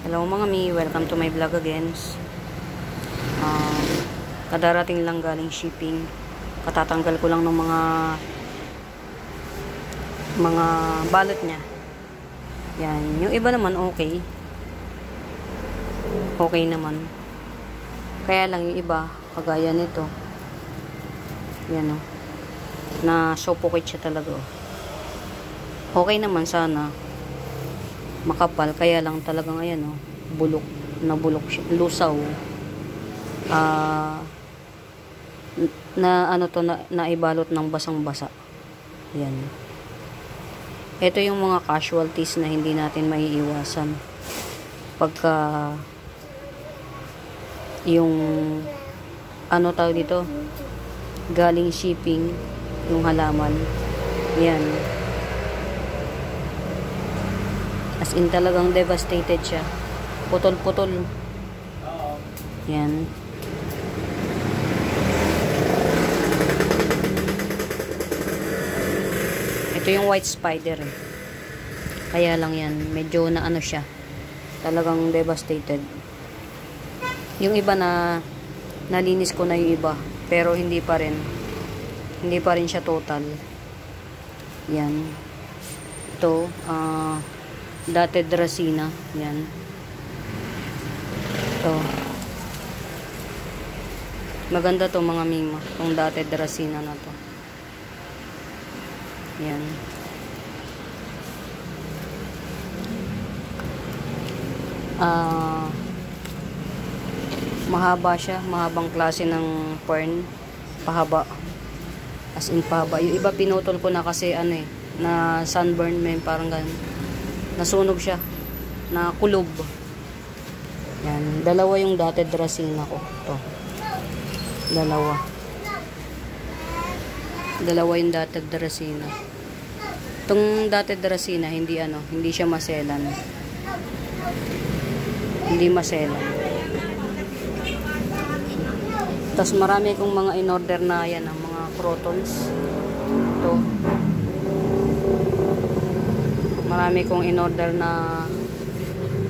Hello mga mi, welcome to my vlog again. Kadarating lang galing shipping. Katatanggal ko lang ng mga balot niya. Yan, yung iba naman okay. Okay naman. Kaya lang yung iba, kagaya nito. Yan o. Na suffocate siya talaga o. Okay naman sana. Makapal, kaya lang talagang ayan o, bulok, nabulok siya, lusaw. Na ano to, naibalot ng basang-basa. Yan. Ito yung mga casualties na hindi natin maiiwasan. Pagka yung ano tawag dito, galing shipping, yung halaman. Yan. As in talagang devastated siya. Putol-putol. Yan. Ito yung white spider. Kaya lang yan. Medyo na ano siya. Talagang devastated. Yung iba na nalinis ko na yung iba. Pero hindi pa rin. Hindi pa rin siya total. Yan. Ito. Dotted Dracena. Yan. Ito. Maganda to mga mima. Itong Dotted Dracena na to. Yan. Mahaba siya. Mahabang klase ng fern. Pahaba. As in pahaba. Yung iba pinutol ko na kasi ano eh. Na sunburn may parang ganun. Nasunog siya. Na kulob. Yan. Dalawa yung Dotted Dracena ko. Ito. Dalawa. Dalawa yung Dotted Dracena. Itong Dotted Dracena, hindi ano, hindi siya maselan. Hindi maselan. Tapos marami kong mga in-order na yan, mga crotons. Ito. Marami kong in-order na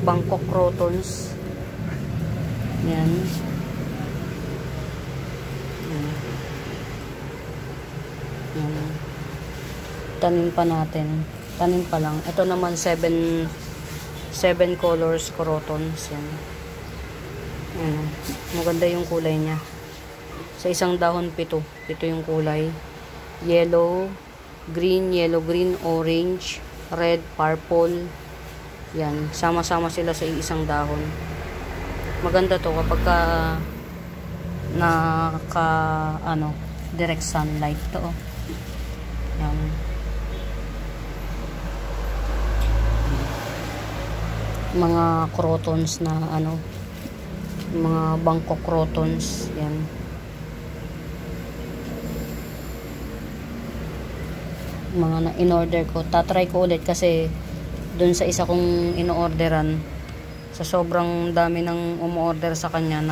Bangkok crotons. Yan. Yan. Yan. Tanim pa natin. Tanim pa lang. Ito naman 7 colors crotons. Yan. Yan. Maganda yung kulay niya. Sa isang dahon 7. 7 yung kulay. Yellow, green, orange, red, purple. Yan, sama-sama sila sa isang dahon. Maganda to kapag direct sunlight to. Yan. Mga crotons na mga Bangkok crotons. Yan. Mga na in-order ko. Tatry ko ulit kasi dun sa isa kong in-orderan, sa sobrang dami ng umu-order sa kanya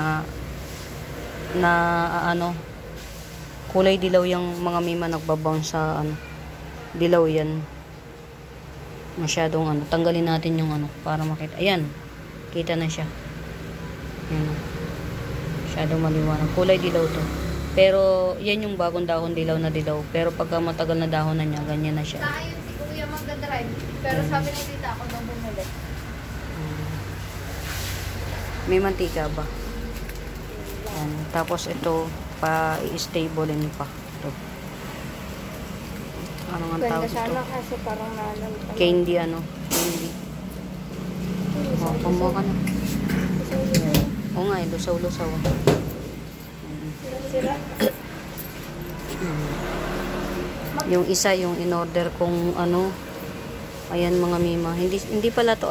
na kulay dilaw yung mga mima nagbabounce sa dilaw yan. Masyadong tanggalin natin yung para makita. Ayan. Kita na siya. Ayan. Masyadong maliwanag. Kulay dilaw to. Pero, yan yung bagong dahon, dilaw na dilaw. Pero pagka matagal na dahon na niya, ganyan na siya. Ayun si Kuya magdadrive. Pero sabi ni tita ako daw bumili. May mantika ba? Yan. Tapos ito, pa-i-stablein pa. Ito. Ano nga tawag ito? Ganda sana kasi parang nalang. Candy Candy. Kumuha ka na. Oo nga, lusaw-lusaw. Yung isa yung in-order kong ayan mga mima, hindi pala to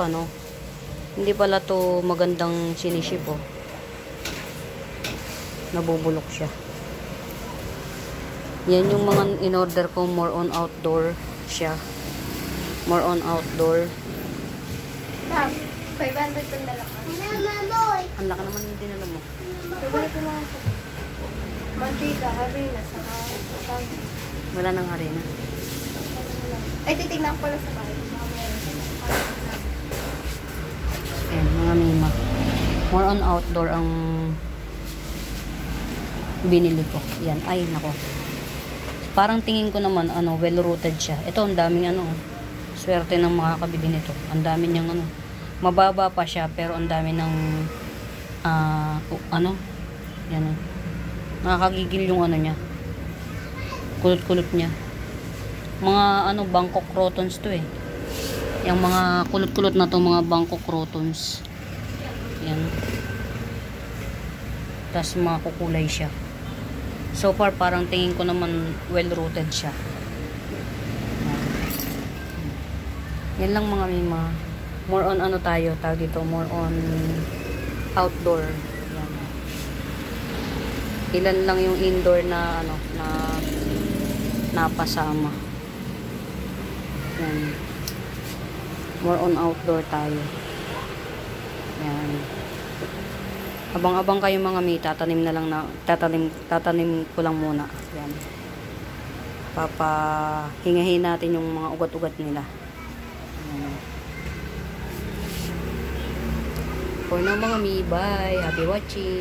hindi pala to magandang siniship nabubulok siya. Yan yung mga in-order ko, more on outdoor siya, more on outdoor. 500 ang dala ka. Ang laki naman yung dinala mo. Mantika, harina, saka wala nang harina. Ay, titignan ko lang sa bahay. Ayan, mga More on outdoor ang binili ko. Yan. Ay, nako. Parang tingin ko naman, well-rooted siya. Ito, ang daming swerte ng makakabili nito. Ang dami niyang mababa pa siya, pero ang dami ng, yan. Nakakagigil yung niya. Kulot-kulot niya. Mga, Bangkok crotons to eh. Yung mga kulot-kulot na to, mga Bangkok crotons. Yan. Tapos mga kukulay siya. So far, parang tingin ko naman well-rooted siya. Yan lang mga mima. More on tayo, tag ito, more on outdoor. Yan. Ilan lang yung indoor na na napasama. Yan. More on outdoor tayo. Yan. Abang-abang kayo mga mi, tatanim tatanim ko lang muna. Yan. Papahingahin natin yung mga ugat-ugat nila. Yan. For now mga mi, bye. Happy watching.